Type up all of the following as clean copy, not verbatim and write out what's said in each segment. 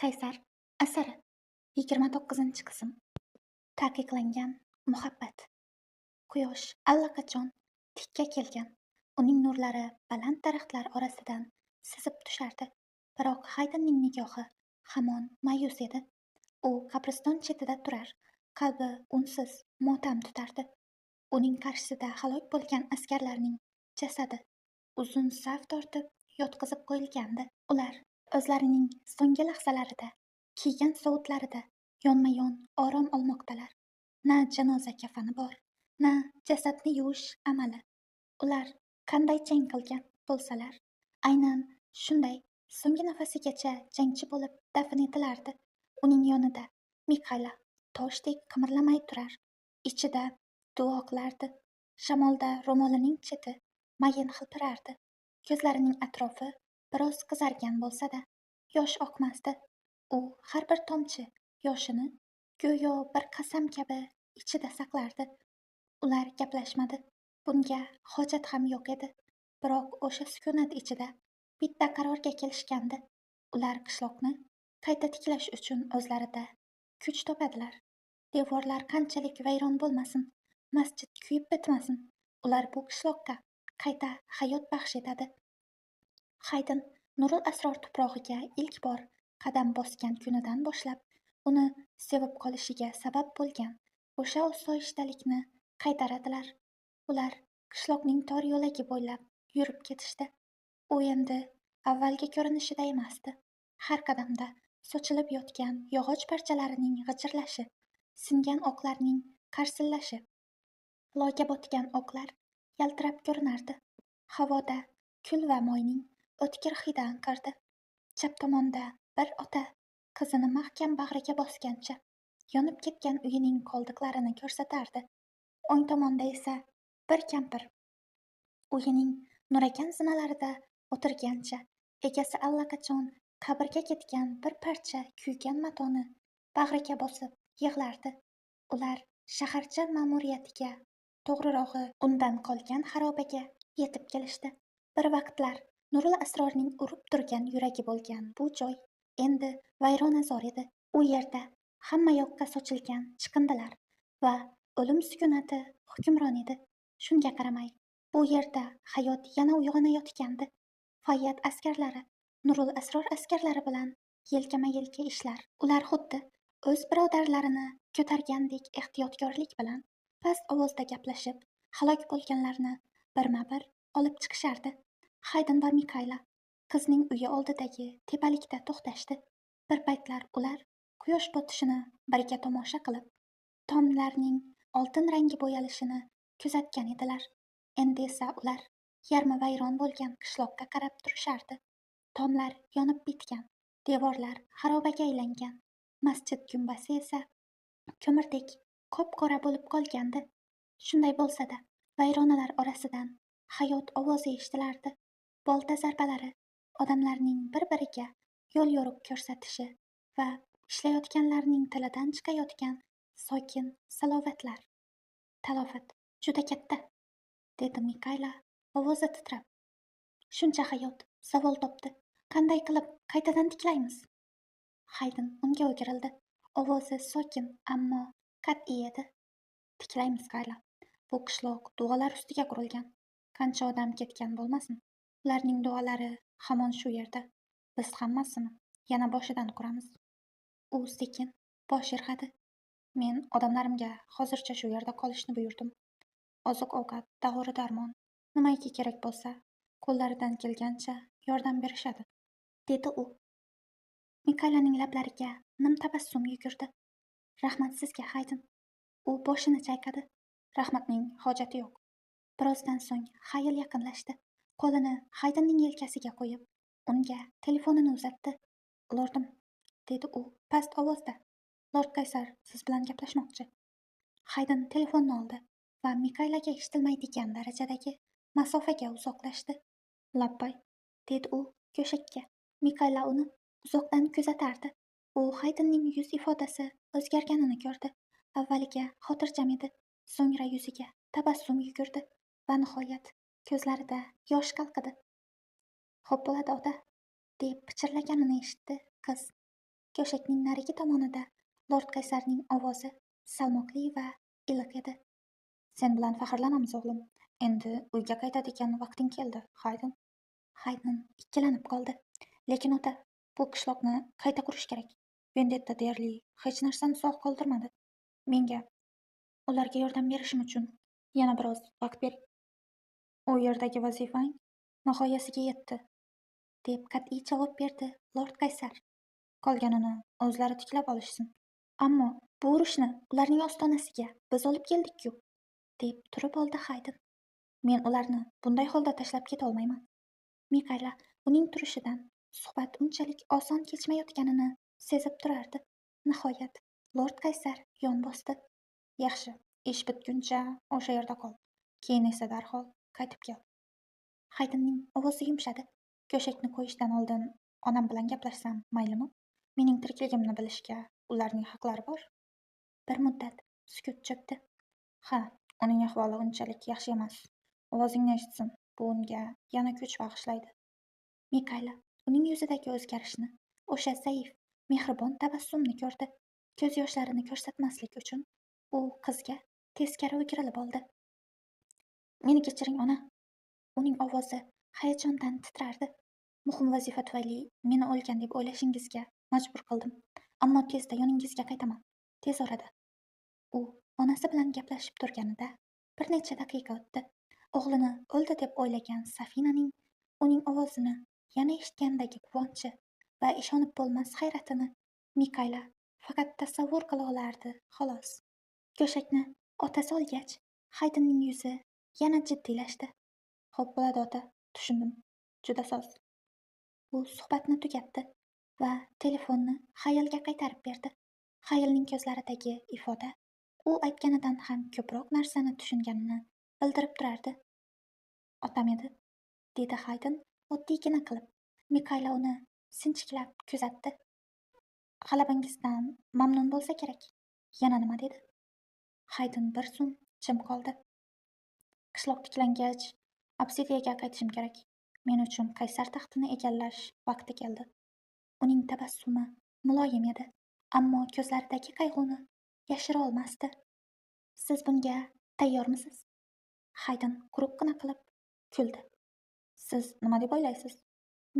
Qaysar asari 29-qism. Taqiqlangan muhabbat. Quyosh allaqachon tikka kelgan. Uning nurlari baland daraxtlar orasidan sizib tushardi. Biroq Haydenning nigohi hamon ma'yus edi. U qabriston chetida turar, qalbi unsiz motam tutardi. Uning qarshisida halok bo'lgan askarlarning jasadi uzun saf tortib yotqizib qo'yilgandi. Ular o'zlarining so'nggi lahzalarida, kiygan sovutlarida yonma-yon orom olmoqdalar. Na janoza kafani bor, na jasadni yuvish amali. Ular qanday jang qilgan bo'lsalar, aynan shunday so'nggi nafasigacha jangchi bo'lib dafn etilardi. Uning yonida Mikayla toshdek qimirlamay turar, ichida duo qilardi. Shamolda ro'molining cheti mayin hilpirardi. Ko'zlarining atrofi biroz qizargan bo'lsa-da, yosh oqmasdi. U har bir tomchi yoshini go'yo bir qasam kabi ichida saqlardi. Ular gaplashmadi. Bunga hojat ham yo'q edi. Biroq o'sha sukunat ichida bitta qarorga kelishgandi. Ular qishloqni qayta tiklash uchun o'zlarida kuch topadilar. Devorlar qanchalik vayron bo'lmasin, masjid kuyib bitmasin, ular bu qishloqqa qayta hayot baxsh etadi. Hayden Nurul Asror tuprog'iga ilk bor qadam bosgan kunidan boshlab uni sevib qolishiga sabab bo'lgan o'sha osoyishtalikni qaytaradilar. Ular qishloqning tor yo'lagi bo'ylab yurib ketishdi. U endi avvalgi ko'rinishida emasdi. Har qadamda sochilib yotgan yog'och parchalarining g'ijirlashi, singan o'qlarning qarsillashi, loyga botgan o'qlar yaltirab ko'rinardi. Havoda kul va moyning o'tkir hidi anqirdi. Chap tomonda bir ota qizini mahkam bag'riga bosgancha yonib ketgan uyining qoldiqlarini ko'rsatardi. O'ng tomonda esa bir kampir uyining nuragan zinalarida o'tirgancha egasi allaqachon qabrga ketgan bir parcha kuygan matoni bag'riga bosib yig'lardi. Ular shaharcha ma'muriyatiga, to'g'rirog'i undan qolgan xarobaga yetib kelishdi. Bir vaqtlar Nurul Asrorning urib turgan yuragi bo'lgan bu joy endi vayronazor edi. U yerda hamma yoqqa sochilgan chiqindilar va o'lim sukunati hukmron edi. Shunga qaramay, bu yerda hayot yana uyg'onayotgandi. Fayyad askarlari Nurul Asror askarlari bilan yelkama-yelka ishlar. Ular xuddi o'z birodarlarini ko'targandek ehtiyotkorlik bilan past ovozda gaplashib, halok bo'lganlarni birma-bir olib chiqishardi. Hayden va Mikayla qizning uyi oldidagi tepalikda to'xtashdi. Bir paytlar ular quyosh botishini birga tomosha qilib, tomlarning oltin rangi bo'yalishini kuzatgan edilar. Endi esa ular yarmi vayron bo'lgan qishloqqa qarab turishardi. Tomlar yonib bitgan, devorlar xarobaga aylangan, masjid gumbasi esa ko'mirdek qop-qora bo'lib qolgandi. Shunday bo'lsa-da, vayronalar orasidan hayot ovozi eshitilardi. Bolta zarbalari, odamlarning bir-biriga yo'l yo'riq ko'rsatishi va ishlayotganlarning tilidan chiqayotgan sokin salovatlar. Talofat juda katta, dedi Mikayla ovozi titrab. Shuncha hayot savol topdi. Qanday qilib qaytadan tiklaymiz? Hayden unga o'girildi. Ovozi sokin, ammo qat'iy edi. Tiklaymiz, Kayla. Bu qishloq duolar ustiga qurilgan. Qancha odam ketgan bo'lmasin, ularning duolari hamon shu yerda. Biz hammasini yana boshidan quramiz. U sekin bosh irg'adi. Men odamlarimga hozircha shu yerda qolishni buyurdim. Oziq-ovqat, dori-darmon, nimaiki kerak bo'lsa, qo'llaridan kelgancha yordam berishadi, dedi u. Mikaylaning lablariga nim tabassum yugurdi. Rahmat sizga, Hayden. U boshini chayqadi. Rahmatning hojati yo'q. Birozdan so'ng Hayil yaqinlashdi. Qo'lini Haydenning yelkasiga qo'yib, unga telefonini uzatdi. Lordim, dedi u past ovozda. Lord Qaysar siz bilan gaplashmoqchi. Hayden telefonni oldi va Mikaylaga eshitilmaydigan darajadagi masofaga uzoqlashdi. Labbay, dedi u go'shakka. Mikayla uni uzoqdan kuzatardi. U Haydenning yuz ifodasi o'zgarganini ko'rdi. Avvaliga xotirjam edi, so'ngra yuziga tabassum yugurdi va nihoyat ko'zlarida yosh qalqidi. Xo'p bo'ladi, ota, deb pichirlaganini eshitdi qiz. Go'shakning narigi tomonida lord qaysarning ovozi salmoqli va iliq edi. Sen bilan faxrlanamiz, o'g'lim. Endi uyga qaytadigan vaqting keldi, Haydn. Haydn ikkilanib qoldi. Lekin ota, bu qishloqni qayta qurish kerak. Vendetta deyarli hech narsani sog' qoldirmadi. Menga ularga yordam berishim uchun yana biroz vaqt bering. U yerdagi vazifang nihoyasiga yetdi, deb qat'iy javob berdi lord qaysar. Qolganini o'zlari tiklab olishsin. Ammo bu urushni ularning ostonasiga biz olib keldik-ku, deb turib oldi Haydn. Men ularni bunday holda tashlab ketolmayman. Mikayla uning turishidan suhbat unchalik oson kechmayotganini sezib turardi. Nihoyat lord qaysar yon bosdi. Yaxshi, ish bitguncha o'sha yerda qol. Keyin esa darhol qaytib kel. Haydnning ovozi yumshadi. Go'shakni qo'yishdan oldin onam bilan gaplashsam maylimi? Mening tirikligimni bilishga ularning haqlari bor. Bir muddat sukut cho'kdi. Ha, uning ahvoli unchalik yaxshi emas. Ovozingni eshitsin, bu unga yana kuch bag'ishlaydi. Mikayla uning yuzidagi o'zgarishni, o'sha zaif, mehribon tabassumni ko'rdi. Ko'z yoshlarini ko'rsatmaslik uchun u qizga teskari o'girilib oldi. Meni kechiring, ona. Uning ovozi hayajondan titrardi. Muhim vazifa tufayli meni o'lgan deb o'ylashingizga majbur qildim. Ammo tezda yoningizga qaytaman. Tez orada. U onasi bilan gaplashib turganida bir necha daqiqa o'tdi. O'g'lini o'ldi deb o'ylagan Safinaning uning ovozini yana eshitgandagi quvonchi va ishonib bo'lmas hayratini Mikayla faqat tasavvur qila olardi, xolos. Go'shakni otasi olgach, Haydnning yuzi yana jiddiylashdi. Xo'p bo'ladi, ota, tushundim. Juda soz. U suhbatni tugatdi va telefonni Xayolga qaytarib berdi. Xayolning ko'zlaridagi ifoda u aytganidan ham ko'proq narsani tushunganini bildirib turardi. Otam edi, dedi Haydn oddiygina qilib. Mikayla uni sinchiklab kuzatdi. G'alabangizdan mamnun bo'lsa kerak. Yana nima dedi? Haydn bir zum jim qoldi. Qishloq tiklangach, Obsidiyaga qaytishim kerak. Men uchun qaysar taxtini egallash vaqti keldi. Uning tabassumi muloyim edi, ammo ko'zlaridagi qayg'uni yashira olmasdi. Siz bunga tayyormisiz? Haydn quruqqina qilib kuldi. Siz nima deb o'ylaysiz?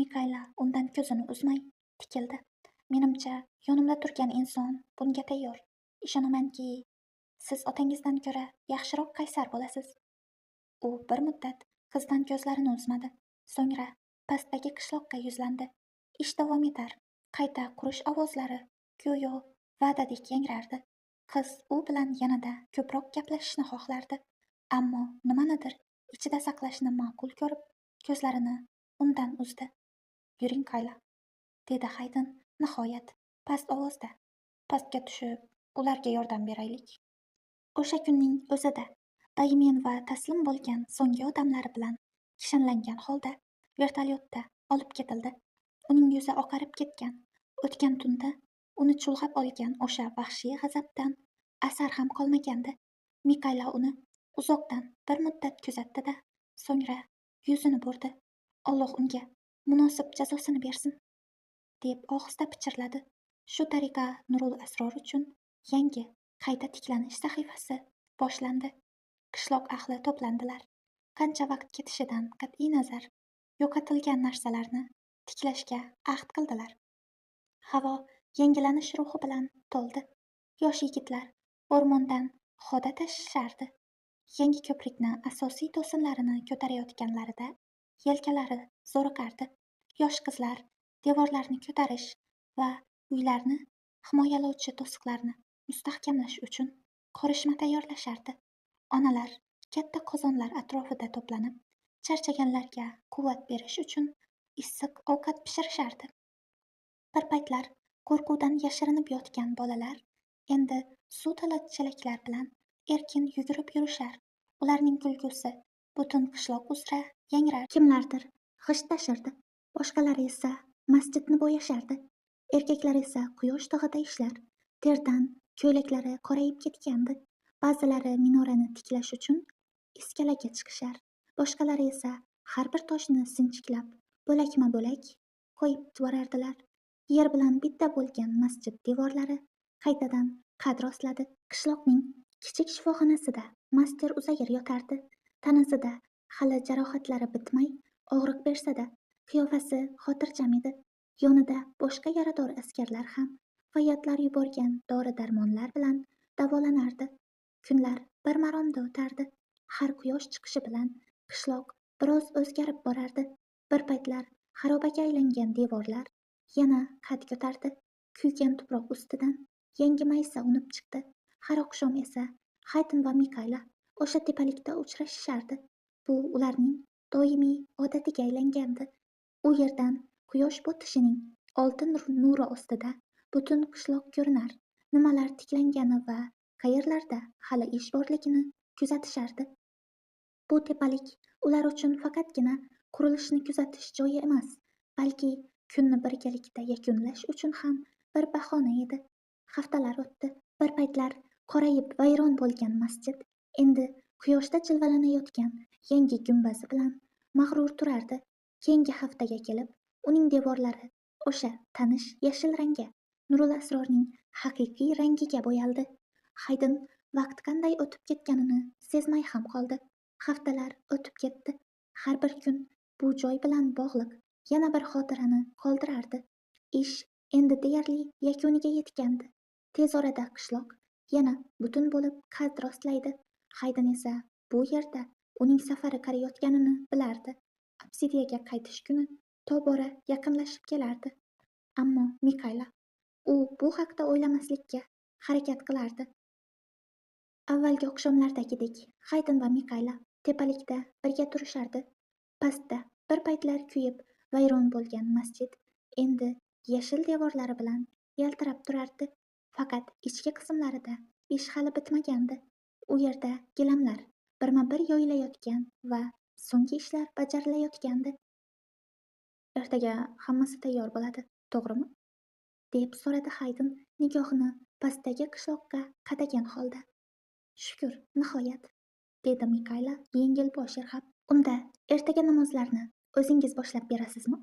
Mikayla undan ko'zini uzmay tikildi. Menimcha, yonimda turgan inson bunga tayyor. Ishonamanki, siz otangizdan ko'ra yaxshiroq qaysar bo'lasiz. U bir muddat qizdan ko'zlarini uzmadi. So'ngra pastdagi qishloqqa yuzlandi. Ish davom etar. Qayta qurish ovozlari go'yo va'dadek yangrardi. Qiz u bilan yanada ko'proq gaplashishni xohlardi, ammo nimanidir ichida saqlashni ma'qul ko'rib, ko'zlarini undan uzdi. Yuring, Kayla, dedi Haydn nihoyat past ovozda. Pastga tushib, ularga yordam beraylik. O'sha kunning o'zida Daymen va taslim bo'lgan so'nggi odamlari bilan kishanlangan holda vertolyotda olib ketildi. Uning yuzi oqarib ketgan. O'tgan tunda uni chulg'ab olgan o'sha vahshiy g'azabdan asar ham qolmagandi. Mikayla uni uzoqdan bir muddat kuzatdi-da, so'ngra yuzini burdi. Alloh unga munosib jazosini bersin, deb ohista pichirladi. Shu tariqa Nurul Asror uchun yangi qayta tiklanish sahifasi boshlandi. Qishloq ahli to'plandilar. Qancha vaqt ketishidan qat'iy nazar, yo'qotilgan narsalarni tiklashga ahd qildilar. Havo yangilanish ruhi bilan to'ldi. Yosh yigitlar o'rmondan xoda tashishardi. Yangi ko'prikni asosiy to'sinlarini ko'tarayotganlarida yelkalari zo'riqardi. Yosh qizlar devorlarni ko'tarish va uylarni himoyalovchi to'siqlarni mustahkamlash uchun qorishma tayyorlashardi. Onalar katta qozonlar atrofida to'planib, charchaganlarga quvvat berish uchun issiq ovqat pishirishardi. Bir paytlar qo'rquvdan yashirinib yotgan bolalar endi suv to'la chelaklar bilan erkin yugurib yurishar. Ularning kulgusi butun qishloq uzra yangrar. Kimlardir g'isht tashirdi, boshqalari esa masjidni bo'yashardi. Erkaklar esa quyosh tig'ida ishlar. Terdan ko'ylaklari qorayib ketgandi. Ba'zilari minorani tiklash uchun iskalaga chiqishar. Boshqalari esa har bir toshni sinchiklab, bo'lakma-bo'lak qo'yib borardilar. yer bilan bitta bo'lgan masjid devorlari qaytadan qad rostladi. Qishloqning kichik shifoxonasida master Uzayr yotardi. Tanasida hali jarohatlari bitmay og'riq bersa-da, qiyofasi xotirjam edi. Yonida boshqa yarador askarlar ham fayyadlar yuborgan dori-darmonlar bilan davolanardi. Kunlar bir maromda o'tardi. Har quyosh chiqishi bilan qishloq biroz o'zgarib borardi. Bir paytlar xarobaga aylangan devorlar yana qad ko'tardi. Kuygan tuproq ustidan yangi maysa unib chiqdi. Har oqshom esa Hayden va Mikayla o'sha tepalikda uchrashishardi. Bu ularning doimiy odatiga aylangandi. U yerdan quyosh botishining oltin nuri ostida butun qishloq ko'rinar, nimalar tiklangani va qayerlarda hali ish borligini kuzatishardi. Bu tepalik ular uchun faqatgina qurilishni kuzatish joyi emas, balki kunni birgalikda yakunlash uchun ham bir bahona edi. Haftalar o'tdi. Bir paytlar qorayib vayron bo'lgan masjid endi quyoshda jilvalanayotgan yangi gumbazi bilan mag'rur turardi. Keyingi haftaga kelib uning devorlari o'sha tanish yashil rangga, Nurul Asrorning haqiqiy rangiga bo'yaldi. Hayden vaqt qanday o'tib ketganini sezmay ham qoldi. Haftalar o'tib ketdi. Har bir kun bu joy bilan bog'liq yana bir xotirani qoldirardi. Ish endi deyarli yakuniga yetgandi. Tez orada qishloq yana butun bo'lib qad rostlaydi. Hayden esa bu yerda uning safari qarayotganini bilardi. Obsidiyaga qaytish kuni tobora yaqinlashib kelardi. Ammo Mikayla, u bu haqda o'ylamaslikka harakat qilardi. Avvalgi oqshomlardagidek Hayden va Mikayla tepalikda birga turishardi. Pastda bir paytlar kuyib vayron bo'lgan masjid endi yashil devorlari bilan yaltirab turardi. Faqat ichki qismlarida ish hali bitmagandi. U yerda gilamlar birma-bir yoyilayotgan va so'nggi ishlar bajarilayotgandi. Ertaga hammasi tayyor bo'ladi, to'g'rimi? deb so'radi Hayden nigohini pastdagi qishloqqa qadagan holda. Shukr, nihoyat, dedi Mikayla yengil bosh irg'ab. Unda ertaga namozlarni o'zingiz boshlab berasizmi?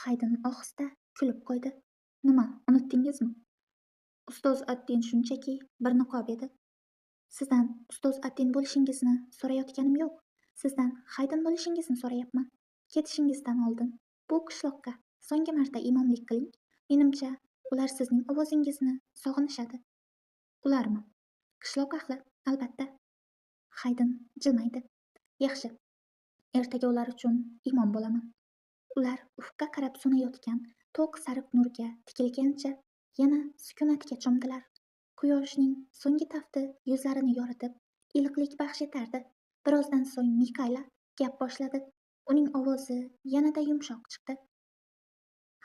Hayden ohista kulib qo'ydi. Nima, unutdingizmi? Ustoz Addin shunchaki bir niqob edi. Sizdan ustoz Addin bo'lishingizni so'rayotganim yo'q. Sizdan Hayden bo'lishingizni so'rayapman. Ketishingizdan oldin bu qishloqqa so'nggi marta imomlik qiling. Menimcha, ular sizning ovozingizni sog'inishadi. Ularmi? Qishloq ahli, albatta. Hayden jilmaydi. Yaxshi. Ertaga ular uchun imom bo'laman. Ular ufqqa qarab so'nayotgan to'q sariq nurga tikilgancha yana sukunatga cho'mdilar. Quyoshning so'nggi tafti yuzlarini yoritib, iliqlik baxsh etardi. Birozdan so'ng Mikayla gap boshladi. Uning ovozi yanada yumshoq chiqdi.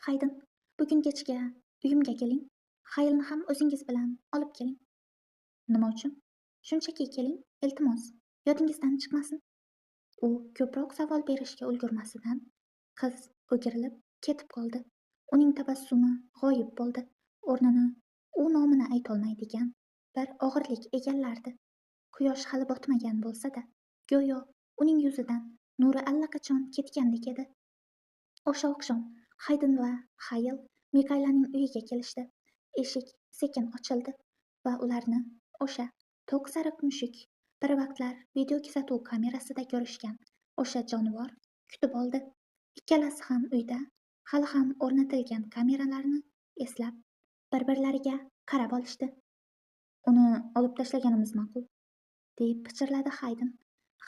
Hayden, bugun kechga uyimga keling. Xaylni ham o'zingiz bilan olib keling. Nima uchun? Shunchaki keling, iltimos, yodingizdan chiqmasin. U ko'proq savol berishga ulgurmasidan qiz o'girilib ketib qoldi. Uning tabassumi g'oyib bo'ldi. O'rnini u nomini aytolmaydigan bir og'irlik egallardi. Quyosh hali botmagan bo'lsa-da, go'yo uning yuzidan nuri allaqachon ketgandek edi. O'sha oqshom Hayden va Xayl Mikaylaning uyiga kelishdi. Eshik sekin ochildi va ularni o'sha to'q sariq mushuk bir vaqtlar videokuzatuv kamerasida ko'rishgan o'sha jonivor kutib oldi. Ikkalasi ham uyda hali ham o'rnatilgan kameralarni eslab bir-birlariga qarab olishdi. Uni olib tashlaganimiz ma'qul, deb pichirladi Hayden.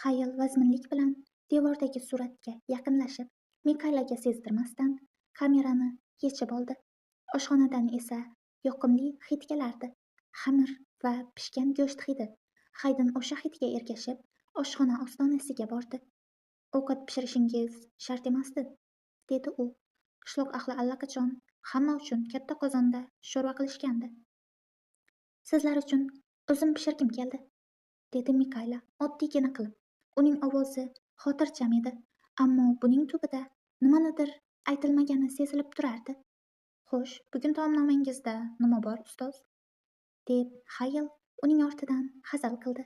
Xayl vazminlik bilan devordagi suratga yaqinlashib, Mikaylaga sezdirmasdan kamerani yechib oldi. Oshxonadan esa yoqimli hid kelardi. Xamir va pishgan go'sht hidi. Hayden o'sha hidga ergashib, oshxona ostonasiga bordi. Ovqat pishirishingiz shart emasdi, dedi u. Qishloq ahli allaqachon hamma uchun katta qozonda sho'rva qilishgandi. Sizlar uchun o'zim pishirgim keldi, dedi Mikayla oddiygina qilib. Uning ovozi xotirjam edi, ammo buning tubida nimanidir aytilmagani sezilib turardi. Xo'sh, bugun taomnomangizda nima bor, ustoz? deb Xayl uning ortidan hazil qildi.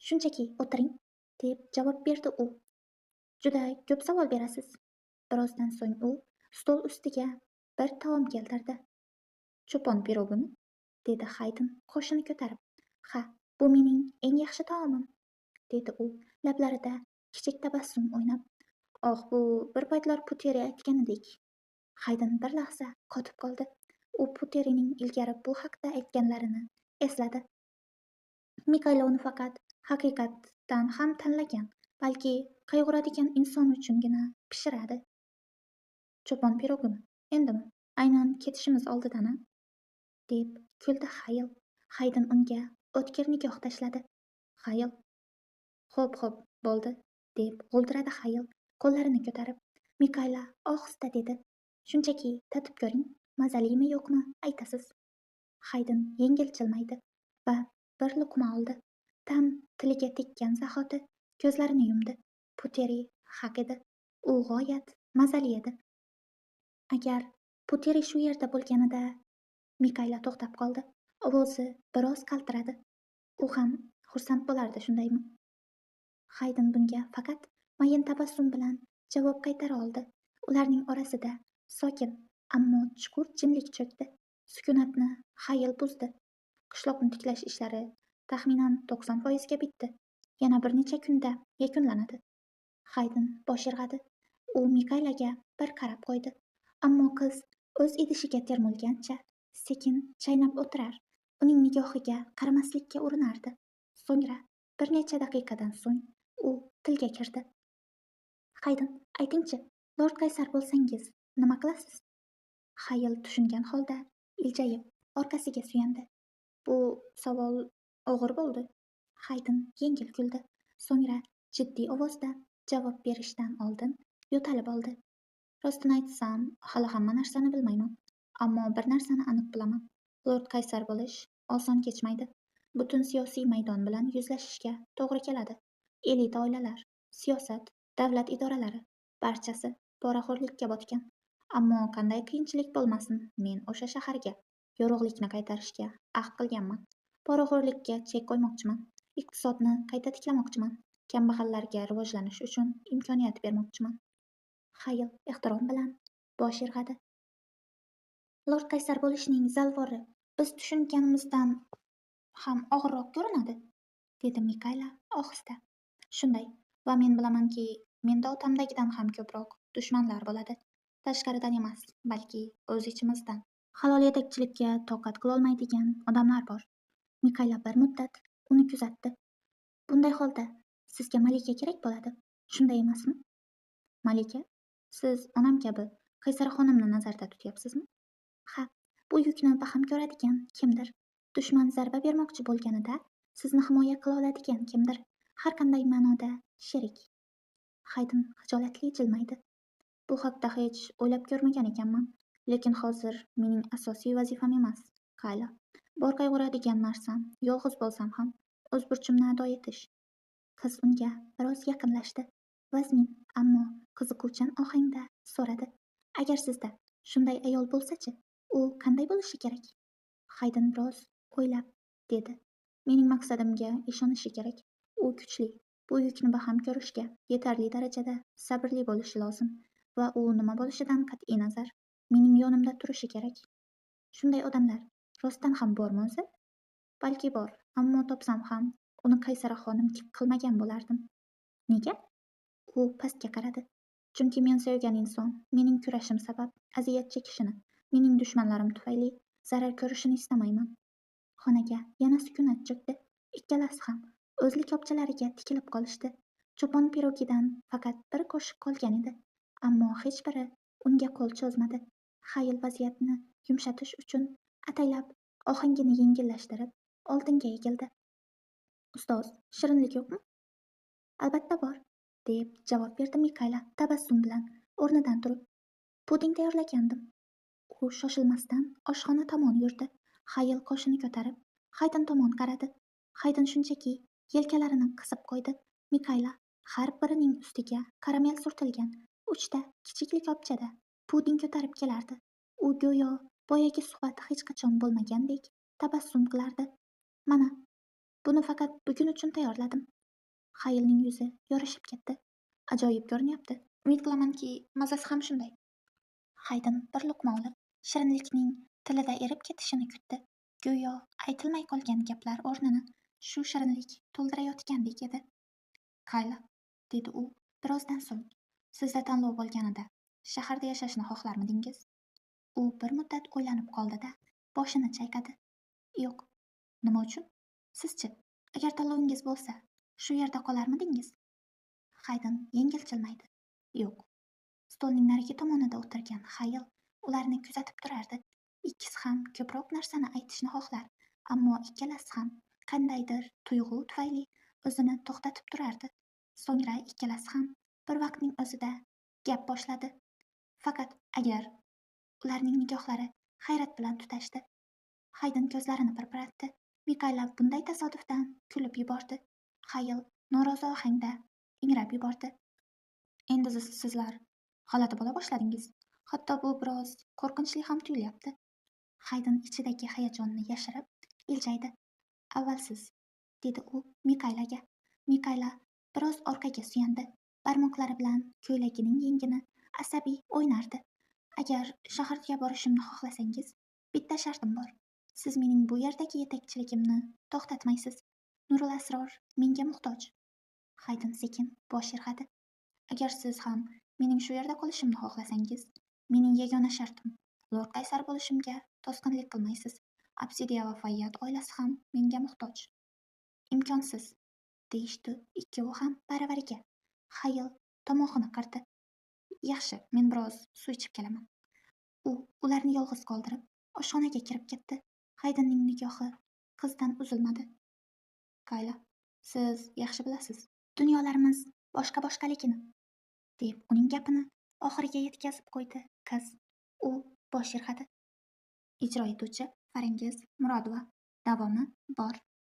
Shunchaki o'tiring, deb javob berdi u. Juda ko'p savol berasiz. Birozdan so'ng u stol ustiga bir taom keltirdi. Cho'pon pirogimi? Dedi Haydn qoshini ko'tarib. Ha, bu mening eng yaxshi taomim, dedi u, lablarida kichik tabassum o'ynab. Oh, bu bir paytlar Puteri aytganidek. Haydn bir lahza qotib qoldi. U Puterining ilgari bu haqda aytganlarini esladi. Mikayla uni faqat haqiqatdan ham tanlagan, balki qayg'uradigan inson uchungina pishiradi. Cho'pon pirogimi? Endimi? Aynan ketishimiz oldidan-a? Deb kuldi Hayl. Haydn unga o'tkir nigoh tashladi. Hayl. Xo'p, bo'ldi, deb g'o'ldiradi Hayl, qo'llarini ko'tarib. Mikayla ohista dedi. Shunchaki tatib ko'ring, mazalimi yo'qmi aytasiz. Haydn yengil jilmaydi va bir luqma oldi. Tam tiliga tekkan zahoti ko'zlarini yumdi. Puteri haq edi. U g'oyat mazali edi. Agar Puteri shu yerda bo'lganida... Mikayla to'xtab qoldi. Ovozi biroz qaltiradi. U ham xursand bo'lardi, shundaymi? Haydn bunga faqat mayin tabassum bilan javob qaytara oldi. Ularning orasida sokin, ammo chuqur jimlik cho'kdi. Sukunatni Hayl buzdi. Qishloqni tiklash ishlari taxminan 90% ga bitdi. Yana bir necha kunda yakunlanadi. Haydn bosh irg'adi. U Mikaylaga bir qarab qo'ydi. Ammo qiz o'z idishiga termulgancha sekin chaynab o'tirar, uning nigohiga qaramaslikka urinardi. So'ngra bir necha daqiqadan so'ng u tilga kirdi. Haydn, aytingchi, Lord Qaysar bo'lsangiz nima qilasiz? Hayl tushungan holda iljayib orqasiga suyandi. Bu savol og'ir bo'ldi. Haydn yengil kuldi. So'ngra jiddiy ovozda javob berishdan oldin yo'talib oldi. Rostini aytsam, hali hamma narsani bilmayman. Ammo bir narsani aniq bilaman. Lord Qaysar bo'lish oson kechmaydi. Butun siyosiy maydon bilan yuzlashishga to'g'ri keladi. Elita oilalar, siyosat, davlat idoralari barchasi poraxo'rlikka botgan. Ammo qanday qiyinchilik bo'lmasin, men o'sha shaharga yorug'likni qaytarishga ahd qilganman. Poraxo'rlikka chek qo'ymoqchiman. Iqtisodni qayta tiklamoqchiman. Kambag'allarga rivojlanish uchun imkoniyat bermoqchiman. Hayl ehtirom bilan bosh irg'adi. Lord Qaysar bo'lishning zalvori biz tushunganimizdan ham og'irroq ko'rinadi, dedi Mikayla ohista. Shunday, va men bilamanki, menda otamdagidan ham ko'proq dushmanlar bo'ladi. Tashqaridan emas, balki o'z ichimizdan. Halol yetakchilikka toqat qilolmaydigan odamlar bor. Mikayla bir muddat uni kuzatdi. Bunday holda sizga malika kerak bo'ladi, shunday emasmi? Malika? Siz onam kabi Qaysarxonimni nazarda tutyapsizmi? Ha, bu yukni baham ko'radigan kimdir. Dushman zarba bermoqchi bo'lganida sizni himoya qila oladigan kimdir. Har qanday ma'noda sherik. Haydn hijolatli jilmaydi. Bu haqda hech o'ylab ko'rmagan ekanman. Lekin hozir mening asosiy vazifam emas, Kayla. Bor qayg'uradigan narsam, yolg'iz bo'lsam ham, o'z burchimni ado etish. Qiz unga biroz yaqinlashdi. Vazmin, ammo qiziquvchan ohangda so'radi. Agar sizda shunday ayol bo'lsa-chi, u qanday bo'lishi kerak? Haydn biroz o'ylab dedi. Mening maqsadimga ishonishi kerak. U kuchli. Bu yukni baham ko'rishga yetarli darajada sabrli bo'lishi lozim va u nima bo'lishidan qat'iy nazar mening yonimda turishi kerak. Shunday odamlar rostdan ham bormi o'zi? Balki bor, ammo topsam ham uni Qaysarxonim qilmagan bo'lardim. Nega? U pastga qaradi. Chunki men sevgan inson mening kurashim sabab aziyat chekishini, mening dushmanlarim tufayli zarar ko'rishini istamayman. Xonaga yana sukunat cho'kdi. Ikkalasi ham o'z likopchalariga tikilib qolishdi. Cho'pon pirogidan faqat bir qoshiq qolgan edi, ammo hech biri unga qo'l cho'zmadi. Hayl vaziyatni yumshatish uchun ataylab ohangini yengillashtirib oldinga egildi. Ustoz, shirinlik yo'qmi? Albatta bor, deb javob berdi Mikayla tabassum bilan o'rnidan turib. Puding tayyorlagandim. U shoshilmasdan oshxona tomon yurdi. Hayl qoshini ko'tarib Haydn tomon qaradi. Haydn shunchaki yelkalarini qisib qo'ydi. Mikayla har birining ustiga karamel surtilgan 3 ta kichik likopchada puding ko'tarib kelardi. U go'yo boyagi suhbat hech qachon bo'lmagandek tabassum qilardi. Mana, buni faqat bugun uchun tayyorladim. Haylning yuzi yorishib ketdi. Ajoyib ko'rinyapti. Umid qilamanki, mazasi ham shunday. Haydn bir luqma olib shirinlikning tilida erib ketishini kutdi. Go'yo aytilmay qolgan gaplar o'rnini shu shirinlik to'ldirayotgandek edi. Kayla, dedi u birozdan so'ng, sizda tanlov bo'lganida shaharda yashashni xohlarmidingiz? U bir muddat o'ylanib qoldi-da, boshini chayqadi. Yo'q. Nima uchun? Sizchi, agar tanlovingiz bo'lsa, shu yerda qolarmidingiz? Hayden yengil jilmaydi. Yo'q. Stolning narigi tomonida o'tirgan Hayl ularni kuzatib turardi. Ikkisi ham ko'proq narsani aytishni xohlar, ammo ikkalasi ham qandaydir tuyg'u tufayli o'zini to'xtatib turardi. So'ngra ikkalasi ham bir vaqtning o'zida gap boshladi. Faqat agar ularning nigohlari hayrat bilan tutashdi. Hayden ko'zlarini pirpiratdi. Mikayla bunday tasodifdan kulib yubordi. Hayl norozi ohangda ingrab yubordi. Endi sizlar g'alati bo'la boshladingiz. Hatto bu biroz qo'rqinchli ham tuyulyapti. Hayden ichidagi hayajonni yashirib iljaydi. Avval siz, dedi u Mikaylaga. Mikayla biroz orqaga suyandi. Barmoqlari bilan ko'ylagining yengini asabiy o'ynardi. Agar shaharga borishimni xohlasangiz, bitta shartim bor. Siz mening bu yerdagi yetakchiligimni to'xtatmaysiz. Nurul Asror menga muhtoj. Hayden sekin bosh irg'adi. Agar siz ham mening shu yerda qolishimni xohlasangiz, mening yagona shartim Lord Qaysar bo'lishimga to'sqinlik qilmaysiz. Obsidiya va Fayyad oilasi ham menga muhtoj. Imkonsiz, deyishdi ikkovi ham baravariga. Hayl tomog'ini qirdi. Yaxshi, men biroz suv ichib kelaman. U ularni yolg'iz qoldirib oshxonaga kirib ketdi. Haydenning nigohi qizdan uzilmadi. Kayla, siz yaxshi bilasiz, dunyolarimiz boshqa-boshqaligini, deb uning gapini oxiriga yetkazib qo'ydi qiz. U bosh irg'adi. Ijro etuvchi Farangiz Murodova. Davomi bor.